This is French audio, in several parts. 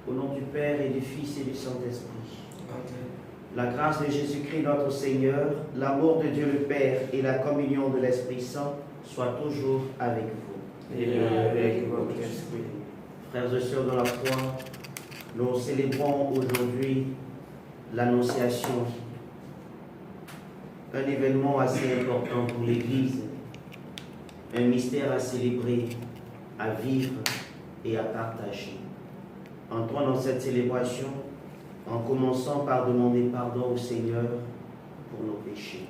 Au nom du Père et du Fils et du Saint-Esprit. La grâce de Jésus-Christ notre Seigneur, l'amour de Dieu le Père et la communion de l'Esprit Saint soient toujours avec vous. Et avec votre esprit. Frères et sœurs dans la foi, nous célébrons aujourd'hui l'Annonciation, un événement assez important pour l'Église, un mystère à célébrer, à vivre et à partager. Entrons dans cette célébration en commençant par demander pardon au Seigneur pour nos péchés.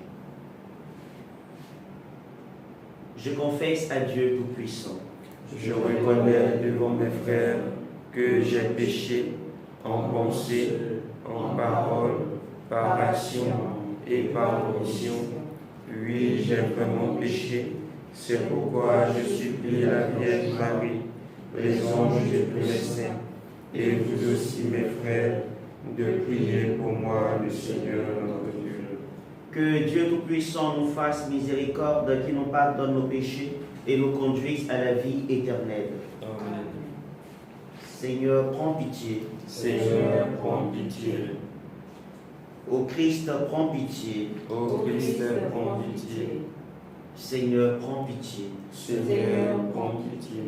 Je confesse à Dieu Tout-Puissant. Je reconnais devant mes frères que j'ai péché en pensée, en parole, par action et par omission. Oui, j'ai vraiment péché. C'est pourquoi je supplie la Vierge Marie, les anges et tous les saints, et vous aussi mes frères, de prier pour moi, le Seigneur notre Dieu. Que Dieu Tout-Puissant nous fasse miséricorde, qui nous pardonne nos péchés et nous conduise à la vie éternelle. Amen. Seigneur, prends pitié. Seigneur, prends pitié. Ô Christ, prends pitié. Ô Christ, prends pitié. Seigneur, prends pitié. Seigneur, prends pitié.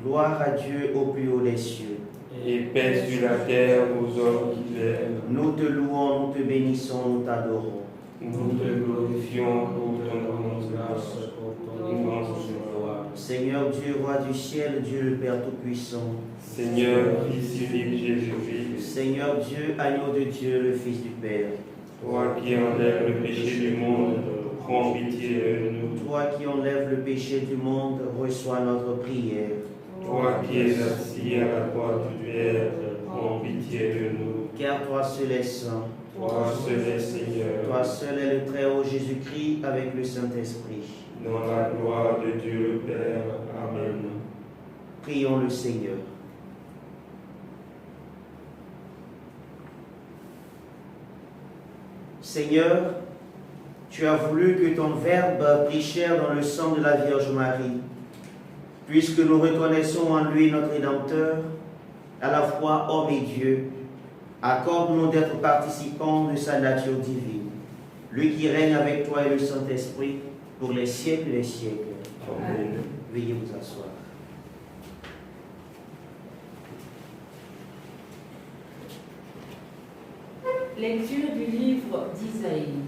Gloire à Dieu au plus haut des cieux. Et paix sur la terre aux hommes qui l'aiment. Nous te louons, nous te bénissons, nous t'adorons. Nous te glorifions pour ton immense grâce, pour ton immense gloire. Seigneur Dieu, roi du ciel, Dieu le Père Tout-Puissant. Seigneur, Fils unique Jésus-Christ, Seigneur Dieu, agneau de Dieu, le Fils du Père. toi qui enlèves le péché du monde, prends pitié de nous. Toi qui enlèves le péché du monde, reçois notre prière. Toi qui es assis à la droite du Père, prends pitié de nous. Car toi seul est saint, Toi seul est Seigneur, toi seul est le Très-Haut Jésus-Christ avec le Saint-Esprit. dans la gloire de Dieu le Père. Amen. Prions le Seigneur. Seigneur, tu as voulu que ton Verbe prit chair dans le sang de la Vierge Marie. Puisque nous reconnaissons en lui notre Rédempteur, à la fois homme et Dieu, accorde-nous d'être participants de sa nature divine, lui qui règne avec toi et le Saint-Esprit pour les siècles des siècles. Amen. Veuillez vous asseoir. Lecture du livre d'Isaïe.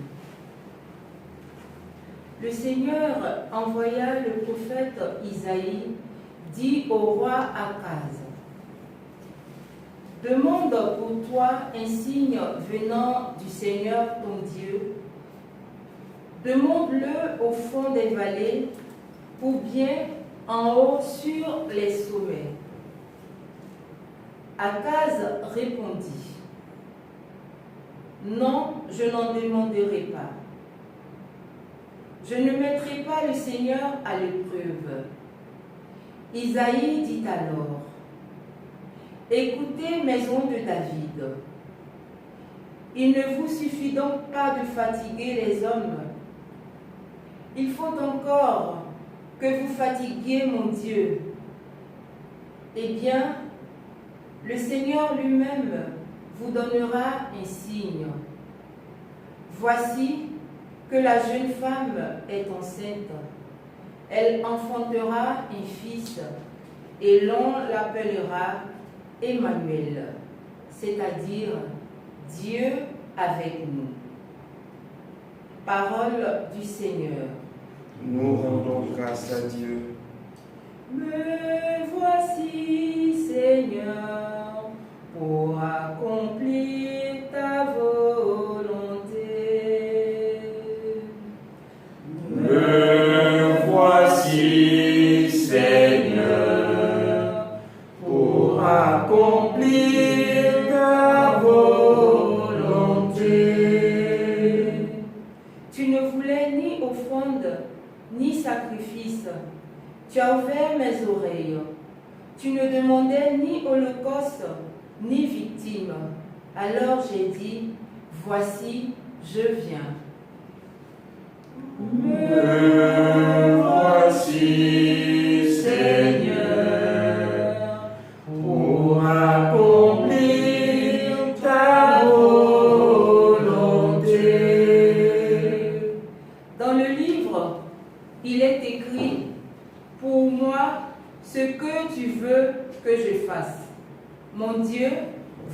Le Seigneur envoya le prophète Isaïe, dit au roi Akaz: demande pour toi un signe venant du Seigneur ton Dieu. Demande-le au fond des vallées ou bien en haut sur les sommets. Akaz répondit: non, je n'en demanderai pas. Je ne mettrai pas le Seigneur à l'épreuve. Isaïe dit alors: écoutez, maison de David. Il ne vous suffit donc pas de fatiguer les hommes. Il faut encore que vous fatiguiez mon Dieu. Eh bien, le Seigneur lui-même vous donnera un signe. Voici que la jeune femme est enceinte. Elle enfantera un fils et l'on l'appellera Emmanuel, c'est-à-dire Dieu avec nous. Parole du Seigneur. Nous rendons grâce à Dieu. Me voici, Seigneur, pour accomplir ta volonté. Me voici, Seigneur, pour accomplir ta volonté. Tu ne voulais ni offrande, ni sacrifice. Tu as ouvert mes oreilles. Tu ne demandais ni holocauste, ni victime. Alors j'ai dit: voici, je viens. Me il est écrit, pour moi, ce que tu veux que je fasse. Mon Dieu,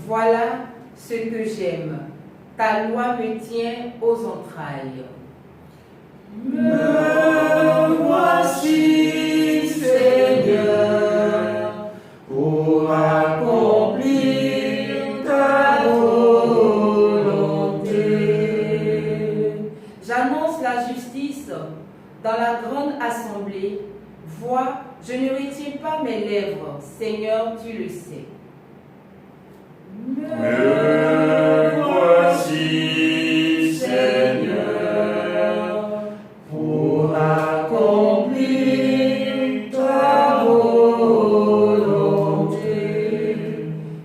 voilà ce que j'aime. Ta loi me tient aux entrailles. Me voici, Seigneur, pour accomplir ta volonté. J'annonce la justice dans la grande assemblée. Vois, je ne retiens pas mes lèvres. Seigneur, tu le sais. Me voici, Seigneur, pour accomplir ta volonté.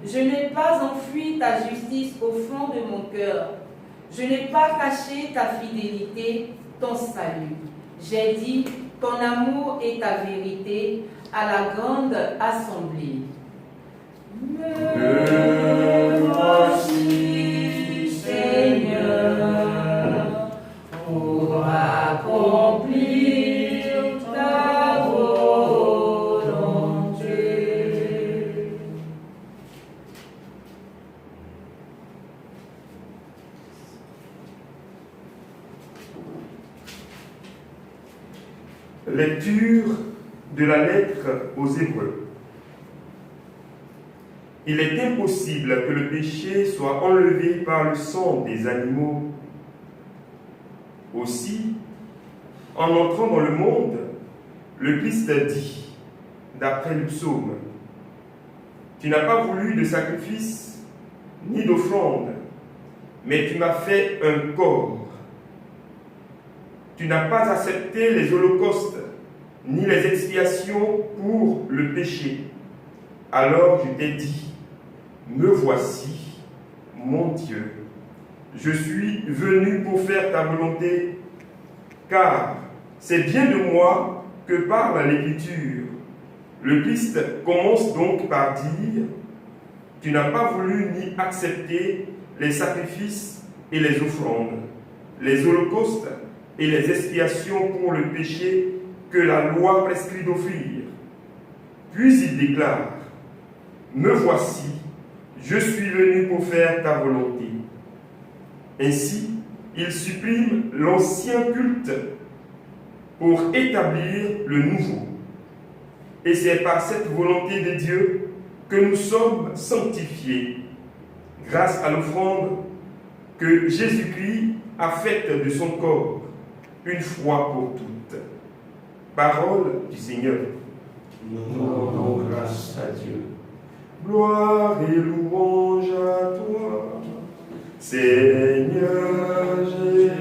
Je n'ai pas enfui ta justice au fond de mon cœur. Je n'ai pas caché ta fidélité, ton salut. J'ai dit, ton amour et ta vérité à la grande assemblée. Me voici, Seigneur, pour accomplir ta volonté. Lecture de la lettre aux Hébreux. Il est impossible que le péché soit enlevé par le sang des animaux. Aussi, en entrant dans le monde, le Christ dit, d'après le psaume, « Tu n'as pas voulu de sacrifice ni d'offrande, mais tu m'as fait un corps. Tu n'as pas accepté les holocaustes ni les expiations pour le péché. Alors je t'ai dit, me voici, mon Dieu. Je suis venu pour faire ta volonté, car c'est bien de moi que parle l'Écriture. Le Christ commence donc par dire, tu n'as pas voulu ni accepter les sacrifices et les offrandes, les holocaustes et les expiations pour le péché que la loi prescrit d'offrir. Puis il déclare, me voici, je suis venu pour faire ta volonté. Ainsi, il supprime l'ancien culte pour établir le nouveau. Et c'est par cette volonté de Dieu que nous sommes sanctifiés, grâce à l'offrande que Jésus-Christ a faite de son corps, une fois pour toutes. Parole du Seigneur. Nous rendons grâce à Dieu. Gloire et louange à toi, Seigneur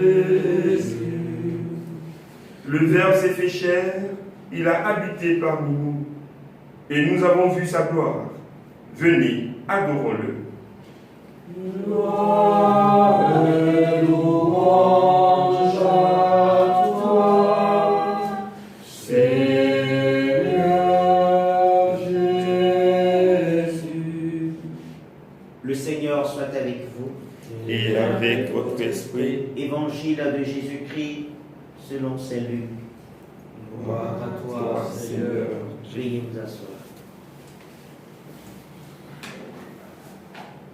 Jésus. Le Verbe s'est fait chair, il a habité parmi nous, et nous avons vu sa gloire. Venez, adorons-le. Gloire et louange à toi, Seigneur Jésus. Le Seigneur soit avec vous. Et avec votre esprit, Évangile de Jésus-Christ selon saint Luc. gloire à toi, Seigneur. Veuillez vous asseoir.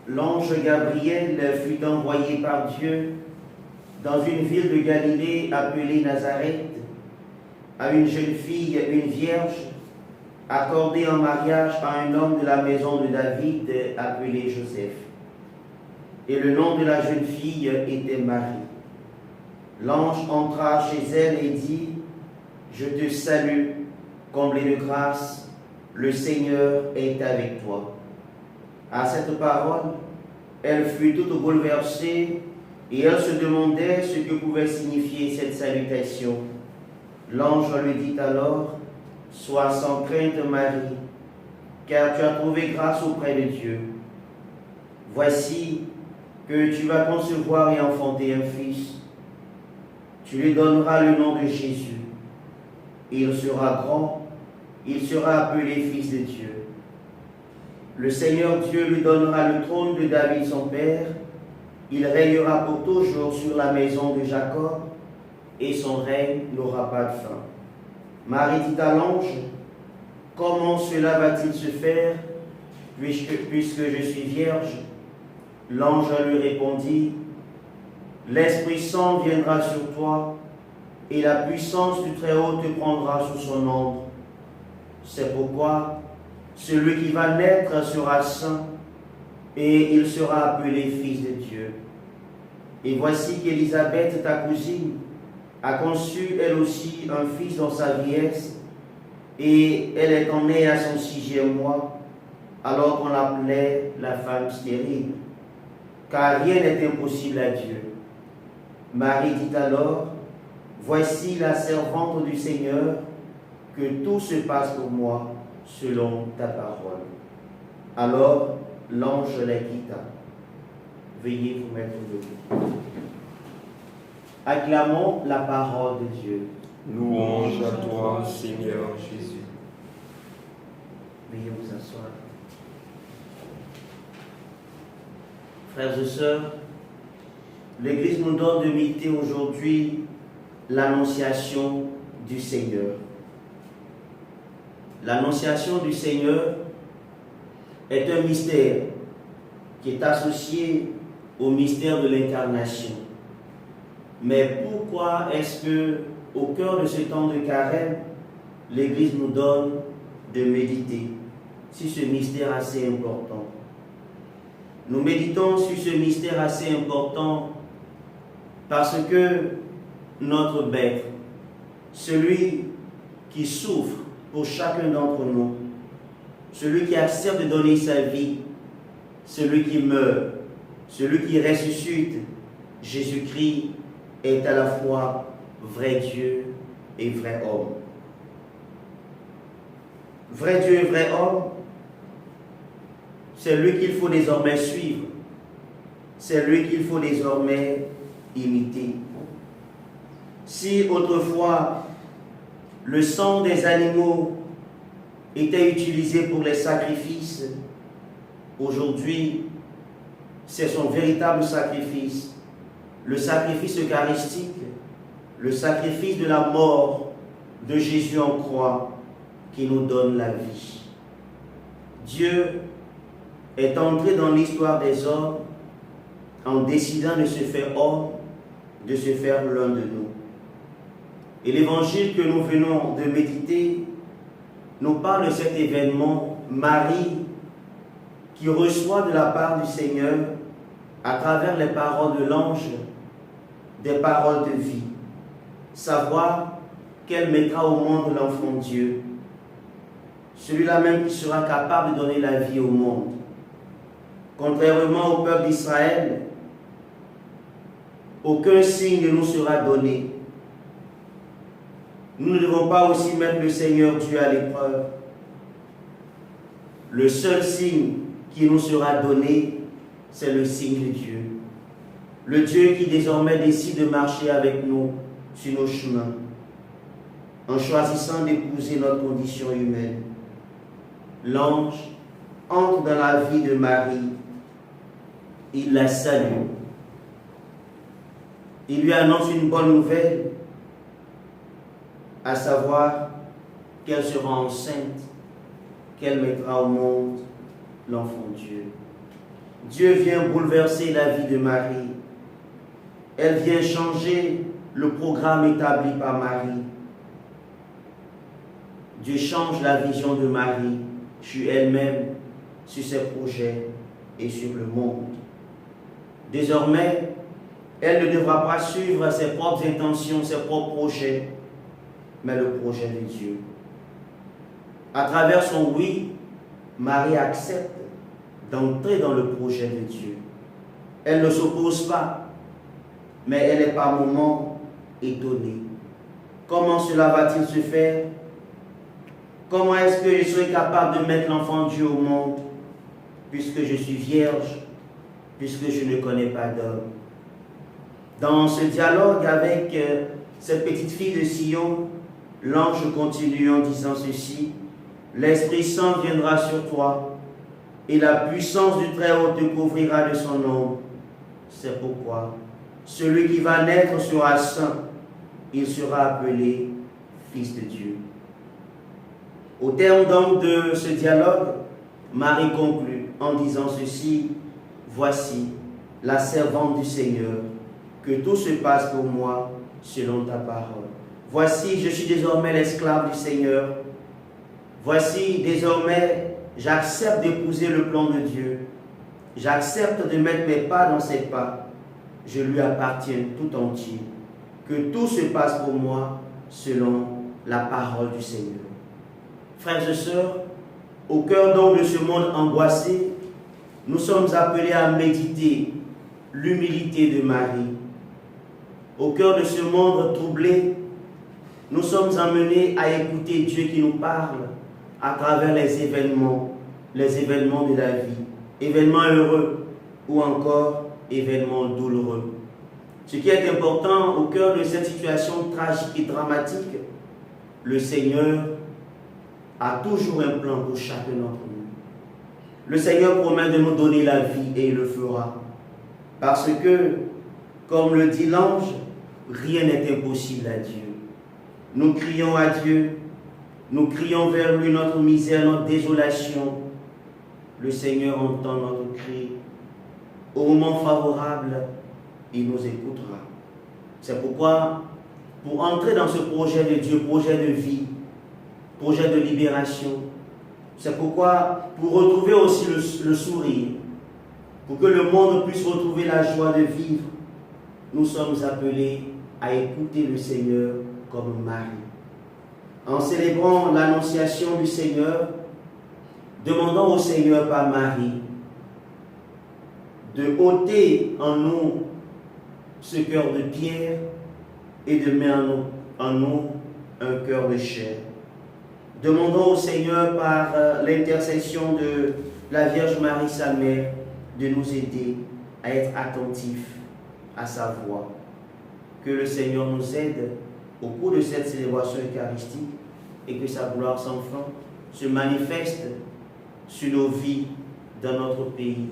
L'ange Gabriel fut envoyé par Dieu dans une ville de Galilée appelée Nazareth à une jeune fille, une vierge, accordée en mariage à un homme de la maison de David appelé Joseph. Et le nom de la jeune fille était Marie. L'ange entra chez elle et dit, « Je te salue, comblée de grâce, le Seigneur est avec toi. » À cette parole, elle fut toute bouleversée et elle se demandait ce que pouvait signifier cette salutation. L'ange lui dit alors, « Sois sans crainte, Marie, car tu as trouvé grâce auprès de Dieu. Voici que tu vas concevoir et enfanter un fils. Tu lui donneras le nom de Jésus. Il sera grand, il sera appelé Fils de Dieu. Le Seigneur Dieu lui donnera le trône de David son père. Il régnera pour toujours sur la maison de Jacob, et son règne n'aura pas de fin. Marie dit à l'ange, comment cela va-t-il se faire, puisque je suis vierge? L'ange lui répondit, l'Esprit Saint viendra sur toi, et la puissance du Très-Haut te prendra sous son ombre. C'est pourquoi celui qui va naître sera saint, et il sera appelé Fils de Dieu. Et voici qu'Élisabeth, ta cousine, a conçu elle aussi un fils dans sa vieillesse, et elle est en née à son 6e mois, alors qu'on l'appelait la femme stérile, car rien n'est impossible à Dieu. Marie dit alors, voici la servante du Seigneur, que tout se passe pour moi selon ta parole. Alors l'ange la quitta. Veuillez vous mettre debout. Acclamons la parole de Dieu. Louange à toi, Seigneur Jésus. Veuillez vous asseoir. Frères et sœurs, l'Église nous donne de méditer aujourd'hui l'annonciation du Seigneur. L'annonciation du Seigneur est un mystère qui est associé au mystère de l'incarnation. Mais pourquoi est-ce que, au cœur de ce temps de carême, l'Église nous donne de méditer sur ce mystère assez important? Nous méditons sur ce mystère assez important parce que notre Maître, celui qui souffre pour chacun d'entre nous, celui qui accepte de donner sa vie, celui qui meurt, celui qui ressuscite, Jésus-Christ est à la fois vrai Dieu et vrai homme. Vrai Dieu et vrai homme, c'est lui qu'il faut désormais suivre, c'est lui qu'il faut désormais imiter. Si autrefois le sang des animaux était utilisé pour les sacrifices, aujourd'hui c'est son véritable sacrifice, le sacrifice eucharistique, le sacrifice de la mort de Jésus en croix qui nous donne la vie. Dieu est entré dans l'histoire des hommes en décidant de se faire homme, de se faire l'un de nous. Et l'évangile que nous venons de méditer nous parle de cet événement, Marie qui reçoit de la part du Seigneur, à travers les paroles de l'ange, des paroles de vie. Savoir qu'elle mettra au monde l'enfant Dieu, celui-là même qui sera capable de donner la vie au monde. Contrairement au peuple d'Israël, aucun signe ne nous sera donné. Nous ne devons pas aussi mettre le Seigneur Dieu à l'épreuve. Le seul signe qui nous sera donné, c'est le signe de Dieu. Le Dieu qui désormais décide de marcher avec nous sur nos chemins, en choisissant d'épouser notre condition humaine. L'ange entre dans la vie de Marie, il la salue. Il lui annonce une bonne nouvelle, à savoir qu'elle sera enceinte, qu'elle mettra au monde l'enfant Dieu. Dieu vient bouleverser la vie de Marie. Elle vient changer le programme établi par Marie. Dieu change la vision de Marie sur elle-même, sur ses projets et sur le monde. Désormais, elle ne devra pas suivre ses propres intentions, ses propres projets, mais le projet de Dieu. À travers son oui, Marie accepte d'entrer dans le projet de Dieu. Elle ne s'oppose pas, mais elle est par moments étonnée. Comment cela va-t-il se faire? Comment est-ce que je serai capable de mettre l'enfant Dieu au monde, puisque je suis vierge, puisque je ne connais pas d'homme? Dans ce dialogue avec cette petite fille de Sion, l'ange continue en disant ceci: l'Esprit Saint viendra sur toi, et la puissance du Très-Haut te couvrira de son ombre. C'est pourquoi celui qui va naître sera saint, il sera appelé Fils de Dieu. Au terme donc de ce dialogue, Marie conclut en disant ceci: voici la servante du Seigneur, que tout se passe pour moi selon ta parole. Voici, je suis désormais l'esclave du Seigneur. Voici, désormais, j'accepte d'épouser le plan de Dieu. J'accepte de mettre mes pas dans ses pas. Je lui appartiens tout entier. Que tout se passe pour moi selon la parole du Seigneur. Frères et sœurs, au cœur donc de ce monde angoissé, nous sommes appelés à méditer l'humilité de Marie. Au cœur de ce monde troublé, nous sommes amenés à écouter Dieu qui nous parle à travers les événements de la vie, événements heureux ou encore événements douloureux. Ce qui est important au cœur de cette situation tragique et dramatique, le Seigneur a toujours un plan pour chacun d'entre nous. Le Seigneur promet de nous donner la vie et il le fera. Parce que, comme le dit l'ange, rien n'est impossible à Dieu. Nous crions à Dieu, nous crions vers lui notre misère, notre désolation. Le Seigneur entend notre cri. Au moment favorable, il nous écoutera. C'est pourquoi, pour entrer dans ce projet de Dieu, projet de vie, projet de libération, c'est pourquoi, pour retrouver aussi le sourire, pour que le monde puisse retrouver la joie de vivre, nous sommes appelés à écouter le Seigneur comme Marie. En célébrant l'annonciation du Seigneur, demandons au Seigneur par Marie de ôter en nous ce cœur de pierre et de mettre en nous un cœur de chair. Demandons au Seigneur par l'intercession de la Vierge Marie, sa mère, de nous aider à être attentifs à sa voix. Que le Seigneur nous aide au cours de cette célébration eucharistique et que sa gloire sans fin se manifeste sur nos vies, dans notre pays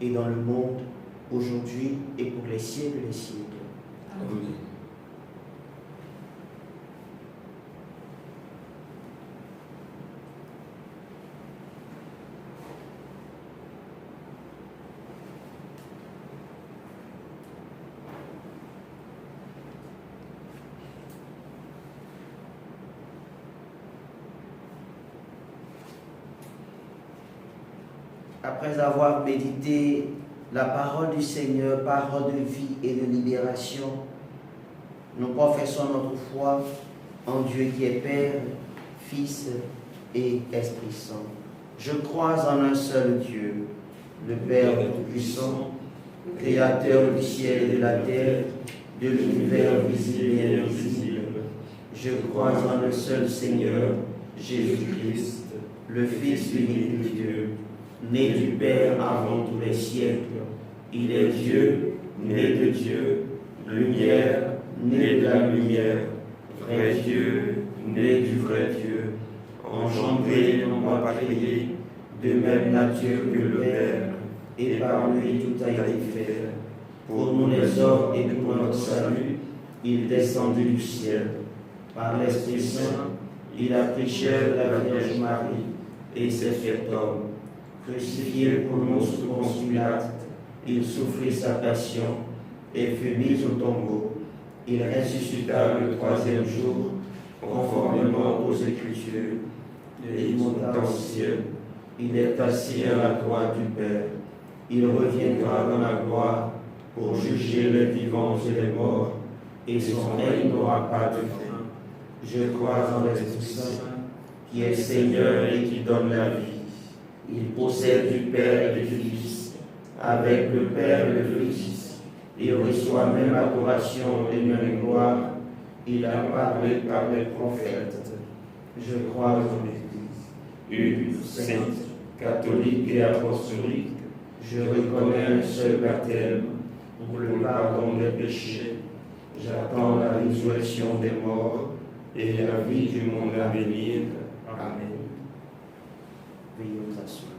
et dans le monde, aujourd'hui et pour les siècles des siècles. Amen. Après avoir médité la parole du Seigneur, parole de vie et de libération, nous professons notre foi en Dieu qui est Père, Fils et Esprit Saint. Je crois en un seul Dieu, le Père Tout-Puissant, Créateur du ciel et de la terre, de l'univers visible et invisible. Je crois en un seul Seigneur, Jésus-Christ, le Fils unique de Dieu, né du Père avant tous les siècles. Il est Dieu, né de Dieu, lumière, né de la lumière, vrai Dieu, né du vrai Dieu, engendré, non pas créé, de même nature que le Père, et par lui tout a été fait. Pour nous les hommes et pour notre salut, il est descendu du ciel. Par l'Esprit Saint, il a pris chair de la Vierge Marie et s'est fait homme. Crucifié pour nous sous Ponce Pilate, il souffrit sa passion et fut mis au tombeau. Il ressuscita le troisième jour, conformément aux Écritures, et il monta au ciel. Il est assis à la droite du Père. Il reviendra dans la gloire pour juger les vivants et les morts, et son règne n'aura pas de fin. Je crois en l'Esprit Saint, qui est Seigneur et qui donne la vie. Il possède du Père et du Fils, avec le Père et le Fils. Il reçoit même adoration et même gloire. Il a parlé par les prophètes. Je crois en l'Église, une sainte, catholique et apostolique. Je reconnais un seul baptême pour le pardon des péchés. J'attends la résurrection des morts et la vie du monde à venir. Amen. Veuillez vous asseoir.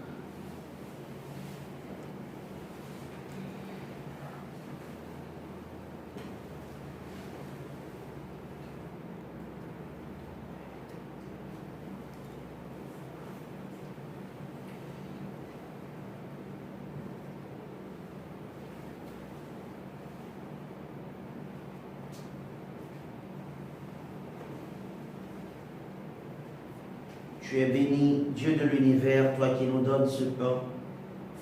Tu es béni, Dieu de l'univers, toi qui nous donnes ce pain,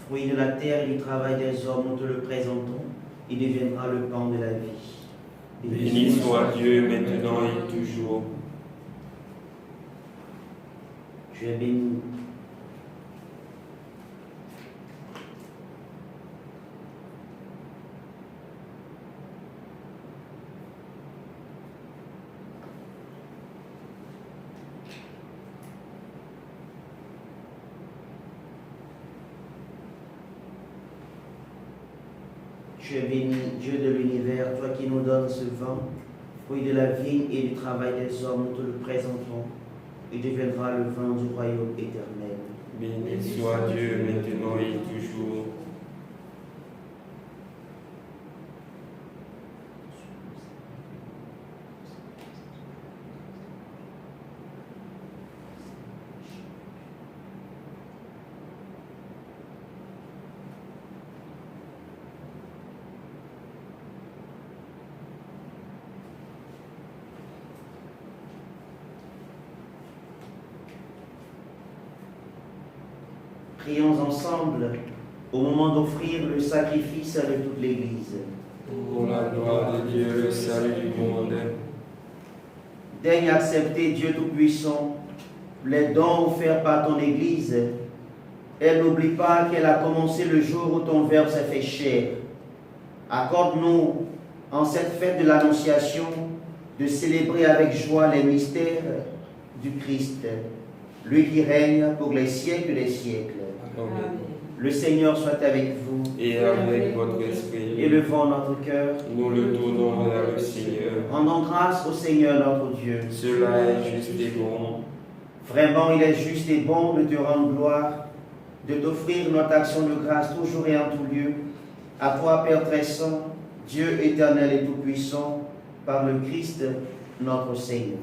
fruit de la terre et du travail des hommes, nous te le présentons, il deviendra le pain de la vie. Béni soit Dieu maintenant et toujours. Tu es béni. Tu es béni, Dieu de l'univers, toi qui nous donnes ce vin, fruit de la vigne et du travail des hommes, nous te le présentons. Il deviendra le vin du royaume éternel. Béni soit Dieu maintenant et toujours. Prions ensemble au moment d'offrir le sacrifice de toute l'Église. Pour la gloire de Dieu, le salut du monde. Daigne accepter, Dieu Tout-Puissant, les dons offerts par ton Église. Elle n'oublie pas qu'elle a commencé le jour où ton Verbe s'est fait chair. Accorde-nous, en cette fête de l'Annonciation, de célébrer avec joie les mystères du Christ, lui qui règne pour les siècles des siècles. Amen. Le Seigneur soit avec vous. Et avec votre esprit, Élevons notre cœur. nous le tournons vers le Seigneur. Rendons grâce au Seigneur notre Dieu. Cela est juste et bon. Vraiment, il est juste et bon de te rendre gloire, de t'offrir notre action de grâce toujours et en tout lieu. À toi, Père très saint, Dieu éternel et tout-puissant, par le Christ notre Seigneur.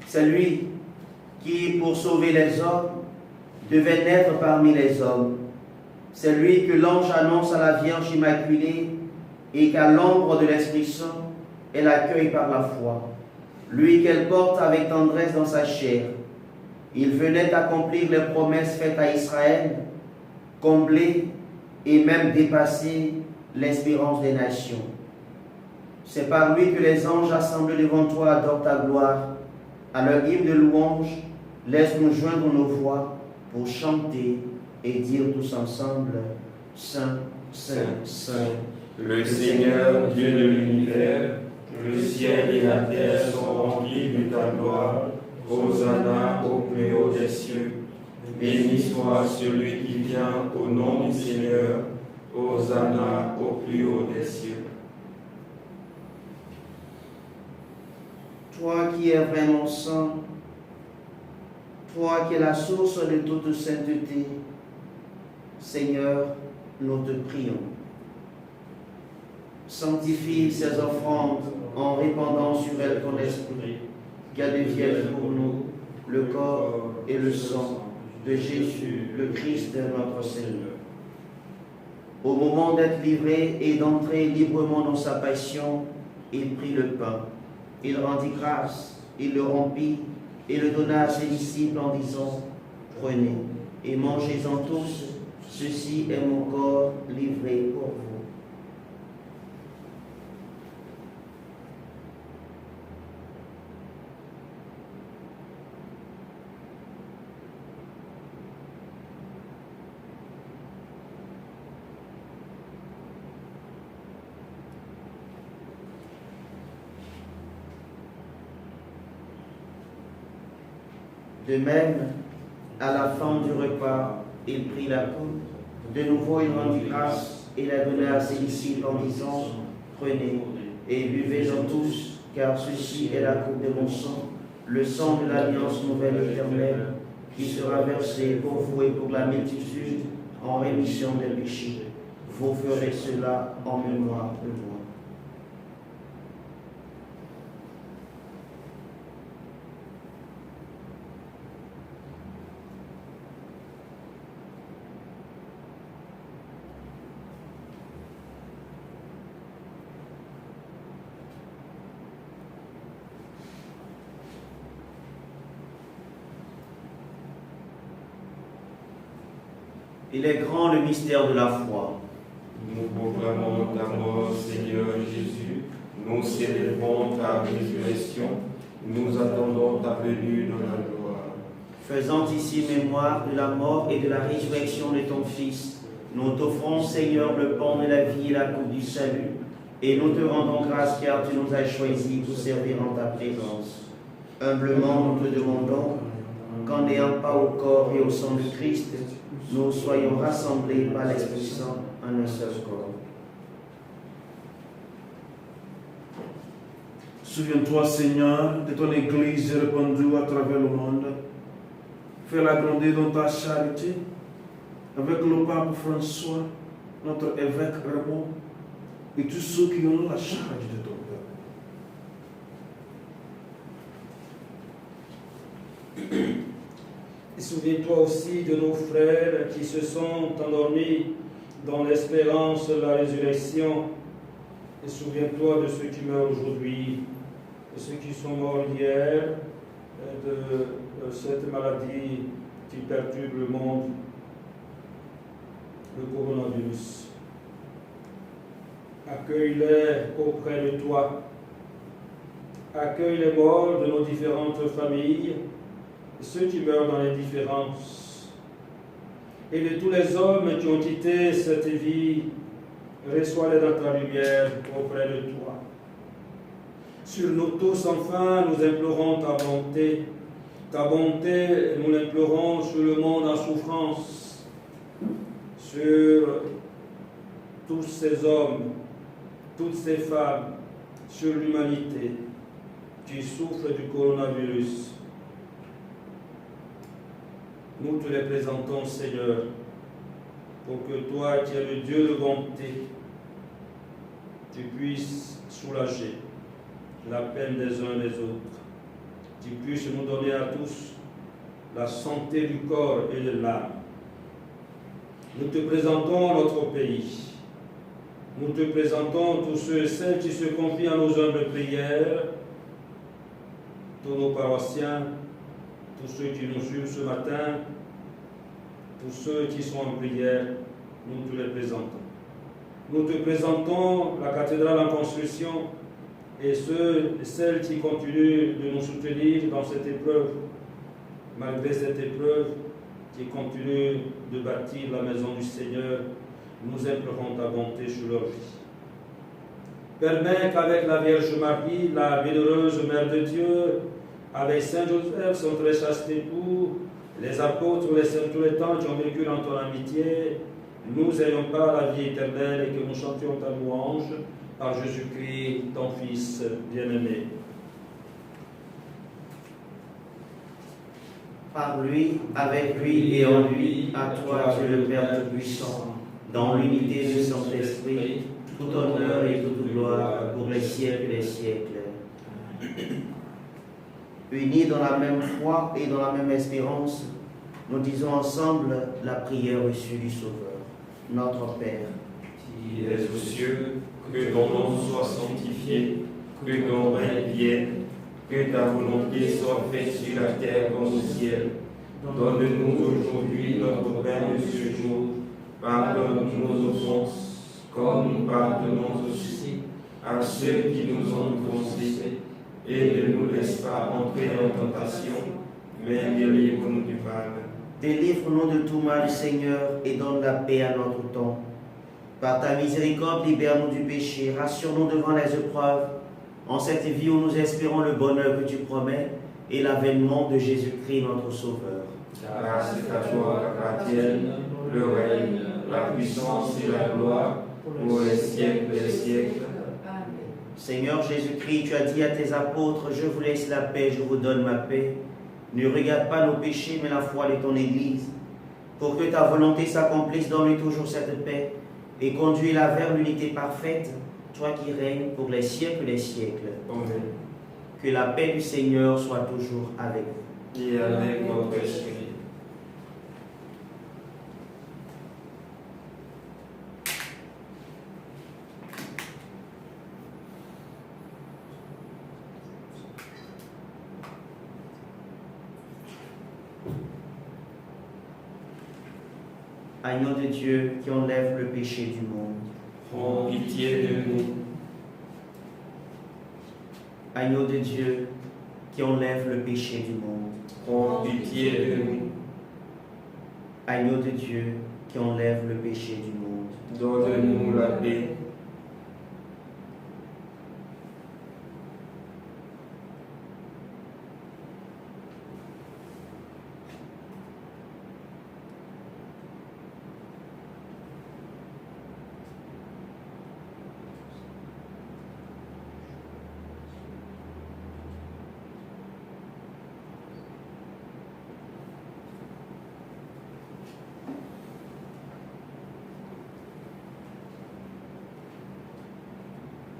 C'est lui qui, pour sauver les hommes, devait naître parmi les hommes. C'est lui que l'ange annonce à la Vierge Immaculée et qu'à l'ombre de l'Esprit Saint, elle accueille par la foi. Lui qu'elle porte avec tendresse dans sa chair. Il venait accomplir les promesses faites à Israël, combler et même dépasser l'espérance des nations. C'est par lui que les anges assemblés devant toi adorent ta gloire. À leur hymne de louange, laisse-nous joindre nos voix pour chanter et dire tous ensemble, Saint, Saint, Saint. Le Seigneur, Dieu de l'univers, le ciel et la terre sont remplis de ta gloire. Hosanna au plus haut des cieux. Béni soit celui qui vient au nom du Seigneur. Hosanna au plus haut des cieux. Toi qui es vraiment saint, toi qui es la source de toute sainteté, Seigneur, nous te prions. Sanctifie ces offrandes en répandant sur elles ton esprit, qu'elles deviennent pour nous le corps et le sang de Jésus, le Christ notre Seigneur. Au moment d'être livré et d'entrer librement dans sa passion, il prit le pain. Il rendit grâce, il le rompit et le donna à ses disciples en disant, prenez et mangez-en tous, ceci est mon corps livré pour vous. De même, à la fin du repas, il prit la coupe. De nouveau, il rendit grâce et la donna à ses disciples en disant, prenez et buvez-en tous, car ceci est la coupe de mon sang, le sang de l'alliance nouvelle et éternelle, qui sera versé pour vous et pour la multitude en rémission des péchés. Vous ferez cela en mémoire de moi. Il est grand le mystère de la foi. Nous proclamons ta mort, Seigneur Jésus. Nous célébrons ta résurrection. Nous attendons ta venue dans la gloire. Faisant ici mémoire de la mort et de la résurrection de ton Fils, nous t'offrons, Seigneur, le pain de la vie et la coupe du salut, et nous te rendons grâce car tu nous as choisis pour servir en ta présence. Humblement, nous te demandons qu'en n'ayant pas au corps et au sang de Christ, nous soyons rassemblés par l'Esprit Saint en un seul corps. Souviens-toi, Seigneur, de ton Église répandue à travers le monde. Fais-la grandir dans ta charité, avec le pape François, notre évêque Raymond, et tous ceux qui ont la charge de ton peuple. Et souviens-toi aussi de nos frères qui se sont endormis dans l'espérance de la résurrection. Et souviens-toi de ceux qui meurent aujourd'hui, de ceux qui sont morts hier, de cette maladie qui perturbe le monde, le coronavirus. Accueille-les auprès de toi. Accueille les morts de nos différentes familles, ceux qui meurent dans les différences. Et de tous les hommes qui ont quitté cette vie, reçois-les dans ta lumière auprès de toi. Sur nous tous, enfin, nous implorons ta bonté. Ta bonté, nous l'implorons sur le monde en souffrance, sur tous ces hommes, toutes ces femmes, sur l'humanité qui souffre du coronavirus. Nous te les présentons, Seigneur, pour que toi, qui es le Dieu de bonté, tu puisses soulager la peine des uns et des autres. Tu puisses nous donner à tous la santé du corps et de l'âme. Nous te présentons notre pays. Nous te présentons tous ceux et celles qui se confient à nos humbles prières, tous nos paroissiens, tous ceux qui nous suivent ce matin, tous ceux qui sont en prière, nous te les présentons. Nous te présentons la cathédrale en construction et ceux et celles qui continuent de nous soutenir dans cette épreuve, malgré cette épreuve, qui continuent de bâtir la maison du Seigneur. Nous implorons ta bonté sur leur vie. Permets qu'avec la Vierge Marie, la bienheureuse Mère de Dieu, avec Saint Joseph, son très chaste époux, les apôtres, les saints tous les temps qui ont vécu dans ton amitié, nous ayons pas la vie éternelle et que nous chantions ta louange par Jésus-Christ, ton Fils bien-aimé. Par lui, avec lui et en lui, à toi, Dieu le Père Tout-Puissant, dans l'unité du Saint-Esprit, tout honneur et toute gloire pour les siècles et les siècles. Unis dans la même foi et dans la même espérance, nous disons ensemble la prière reçue du Sauveur. Notre Père, Qui es aux cieux, que ton nom soit sanctifié, que ton règne vienne, que ta volonté soit faite sur la terre comme au ciel. Donne-nous aujourd'hui notre pain de ce jour. Pardonne-nous nos offenses, comme nous pardonnons aussi à ceux qui nous ont offensés. Et ne nous laisse pas entrer en tentation, mais délivre-nous du mal. délivre-nous de tout mal, Seigneur, et donne la paix à notre temps. Par ta miséricorde, libère-nous du péché, rassure-nous devant les épreuves, en cette vie où nous espérons le bonheur que tu promets et l'avènement de Jésus-Christ, notre Sauveur. Car c'est à toi qu'appartiennent le règne, la puissance et la gloire pour les siècles des siècles. Seigneur Jésus-Christ, tu as dit à tes apôtres, je vous laisse la paix, je vous donne ma paix. Ne regarde pas nos péchés, mais la foi de ton Église. Pour que ta volonté s'accomplisse, donne-lui toujours cette paix et conduis-la vers l'unité parfaite, toi qui règnes pour les siècles des siècles. Amen. Que la paix du Seigneur soit toujours avec vous. Et avec votre esprit. Agneau de Dieu qui enlève le péché du monde. Prends pitié de nous. Agneau de Dieu qui enlève le péché du monde. Prends pitié de nous. Agneau de Dieu qui enlève le péché du monde. Donne-nous la paix.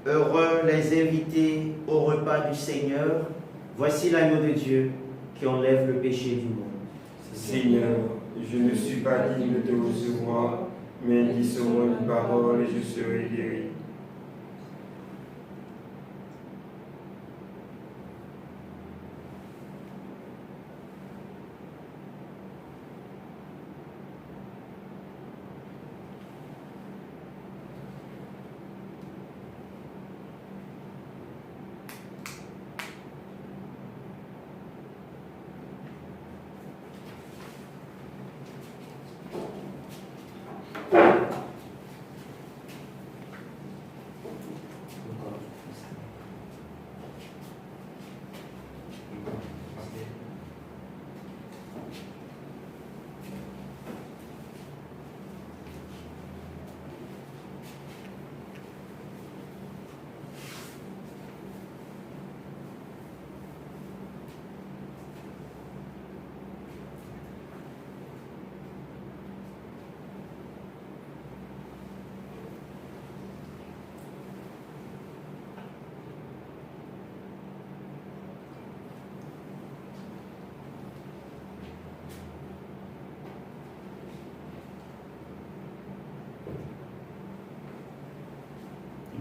Heureux les invités au repas du Seigneur. Voici l'agneau de Dieu qui enlève le péché du monde. Seigneur, je ne suis pas digne de te recevoir, mais dis seulement une parole et je serai guéri.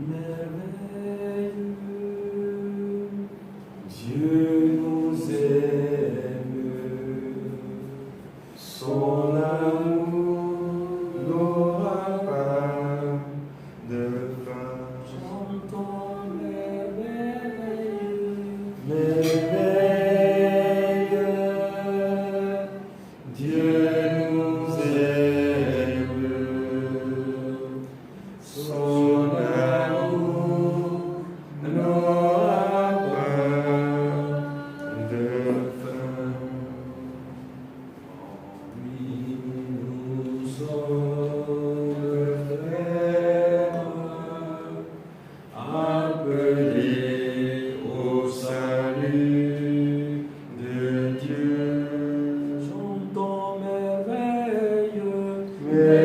Merveilleux, Dieu nous aime, son amour n'aura pas de fin. Chantons merveilleux, merveilleux, Dieu nous aime, son amour n'aura pas de fin. En lui nous sommes frères, appelés au salut de Dieu. Chantons merveilleux, merveilleux,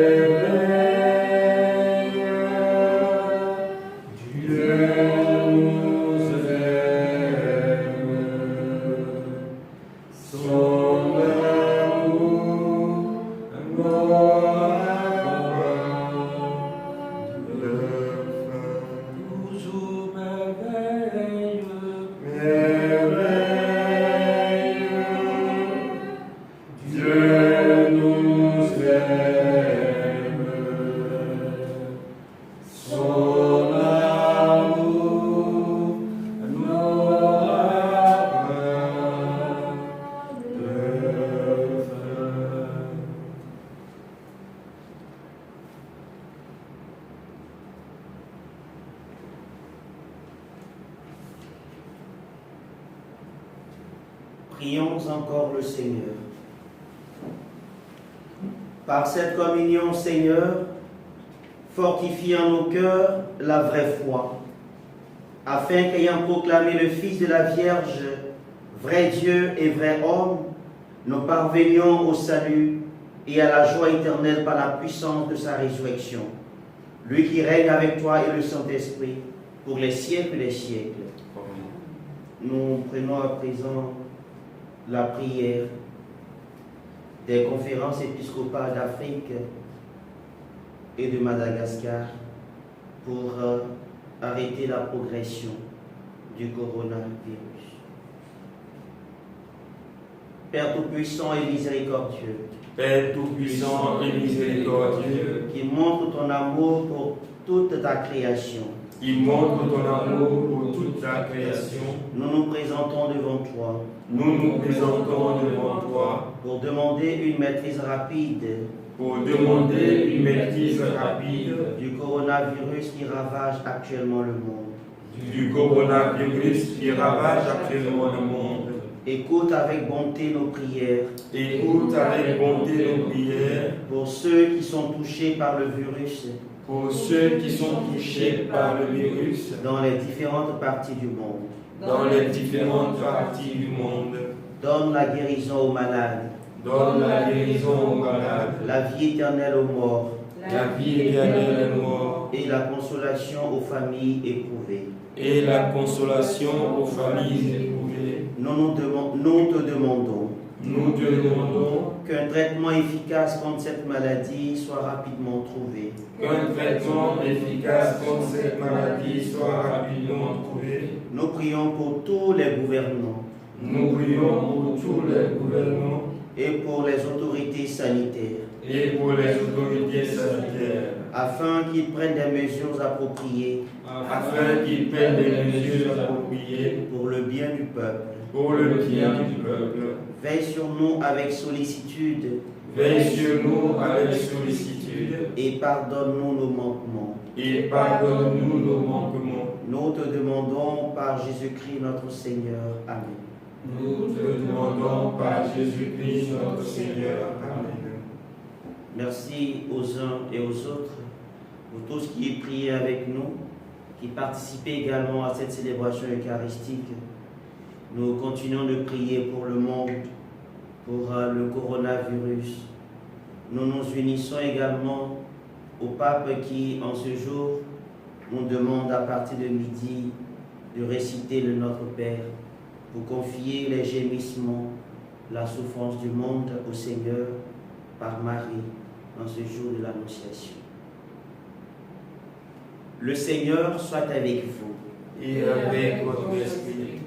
Dieu nous aime, son amour n'aura pas de fin. Toujours merveilleux, merveilleux, Dieu nous aime, son amour n'aura pas de fin. Prions encore le Seigneur. Par cette communion, Seigneur, fortifie en nos cœurs la vraie foi, afin qu'ayant proclamé le Fils de la Vierge, vrai Dieu et vrai homme, nous parvenions au salut et à la joie éternelle par la puissance de sa résurrection. Lui qui règne avec toi et le Saint-Esprit pour les siècles des siècles. Nous prenons à présent la prière des conférences épiscopales d'Afrique et de Madagascar pour arrêter la progression du coronavirus. Père Tout-Puissant et miséricordieux, Père tout-puissant et miséricordieux, qui montre ton amour pour toute ta création, qui montre ton amour pour toute la création, nous nous présentons devant toi nous nous présentons devant toi pour demander une maîtrise rapide pour demander une maîtrise rapide du coronavirus qui ravage actuellement le monde. du coronavirus qui ravage actuellement le monde. Écoute avec bonté nos prières Écoute avec bonté nos prières pour ceux qui sont touchés par le virus pour ceux qui sont touchés par le virus dans les différentes parties du monde. dans les différentes parties du monde. Donne la guérison aux malades, Donne la guérison aux malades, la vie éternelle aux morts la vie éternelle aux morts et la consolation aux familles éprouvées. et la consolation aux familles éprouvées. Nous te demandons Nous te demandons qu'un traitement efficace contre cette maladie soit rapidement trouvé. qu'un traitement efficace contre cette maladie soit rapidement trouvé. Nous prions pour tous les gouvernants Nous prions pour tous les gouvernements et pour les autorités sanitaires et pour les autorités sanitaires, afin qu'ils prennent des mesures appropriées afin qu'ils prennent des mesures appropriées pour le bien du peuple. pour le bien du peuple. Veille sur nous avec sollicitude Veille sur nous avec sollicitude et pardonne-nous nos manquements. et pardonne-nous nos manquements. Nous te demandons par Jésus-Christ notre Seigneur. Amen. Nous te demandons par Jésus-Christ notre Seigneur. Amen. Merci aux uns et aux autres, vous tous qui priez avec nous, qui participez également à cette célébration eucharistique. Nous continuons de prier pour le monde, pour le coronavirus. Nous nous unissons également au pape qui, en ce jour, nous demande à partir de midi de réciter le Notre Père pour confier les gémissements, la souffrance du monde au Seigneur par Marie dans ce jour de l'Annonciation. Le Seigneur soit avec vous. Et avec votre esprit.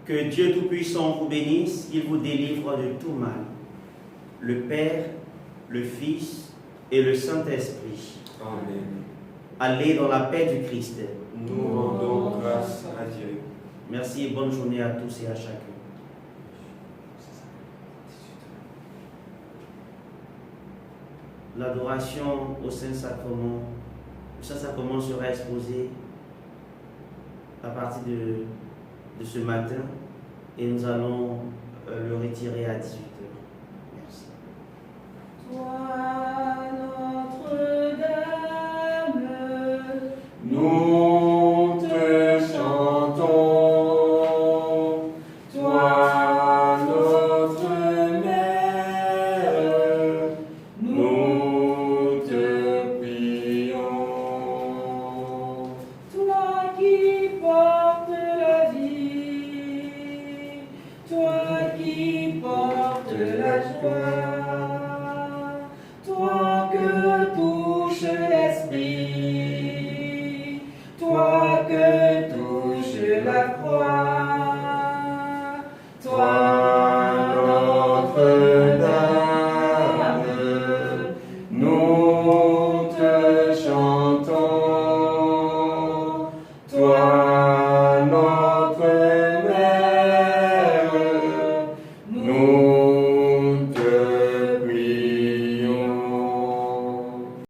Que Dieu Tout-Puissant vous bénisse, qu'il vous délivre de tout mal. Le Père, le Fils et le Saint-Esprit. Amen. Allez dans la paix du Christ. Nous rendons grâce à Dieu. Merci et bonne journée à tous et à chacun. L'adoration au Saint-Sacrement. Le Saint-Sacrement sera exposé à partir de ce matin et nous allons le retirer à 18h. Merci. Toi, Notre-Dame, Nous te chantons, toi notre mère, nous te prions. toi qui portes la vie, toi qui portes la joie.